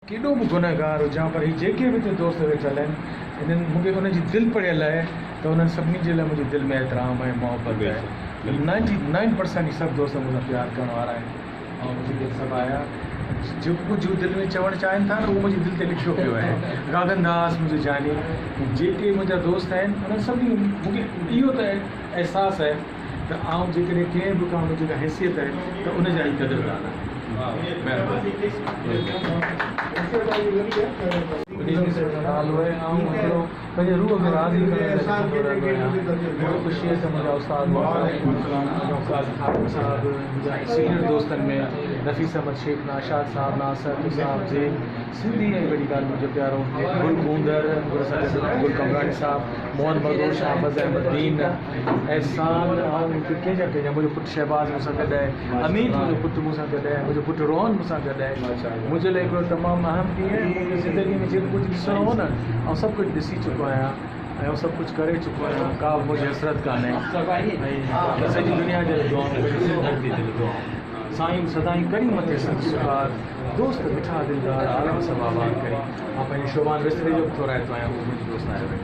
केॾो बि गुनहगार हुजां पर ही जेके बि हिते दोस्त वेठल आहिनि हिननि मूंखे उनजी दिलि पढ़ियल आहे त उन्हनि सभिनी जे लाइ मुंहिंजी दिलि में एतिराम ऐं मोहबत आहे। 99% सभु दोस्त मूंसां प्यारु करण वारा आहिनि ऐं मुंहिंजी सभु आया जेको कुझु दिलि में चवणु चाहिनि था न उहो मुंहिंजी दिलि ते लिखियो पियो आहे। गागनदास मुंहिंजो जानी जेके मुंहिंजा दोस्त आहिनि उन्हनि सभिनी मूंखे इहो त अहसासु आहे त आउं जेकॾहिं कंहिं बि का मुंहिंजी का हैसियत आहे त उनजा ई क़दुरदान आहे। पंहिंजे रूह खे राज़ी ख़ुशी त मुंहिंजा उस्ताद साहब मुंहिंजा सीनियर दोस्तनि में नफ़ीस अहमद शेख नाशाद साहब नासर साहब ज़ेन सिंधी ऐं वॾी ॻाल्हि मुंहिंजो प्यारो गुल गूंदर गुल कमरानी साहब मोहन बदोश अहमद अहमदीन एहसान ऐं कंहिंजा मुंहिंजो पुटु शहबाज़ मूंसां गॾु आहे अमीन मुंहिंजो पुटु मूंसां गॾु आहे मुंहिंजो पुटु रोहन मूंसां गॾु आहे। मुंहिंजे लाइ हिकिड़ो तमामु अहम ॾींहुं आहे ज़िंदगी में जेको कुझु ॾिसणो हो न ऐं सभु कुझु ॾिसी चुको आहियां ऐं सभु कुझु करे चुको आहियां का बि मुंहिंजी हसरत कान्हे ऐं सॼी दुनिया जे साईं सदाईं करी मथे संस्कार दोस्त मिठा दिलदार आलम सब आबाद करी मां पंहिंजे शोभान विस्तरे जो बि थो रायतो आहियां उहो मुंहिंजो दोस्त आयो आहे।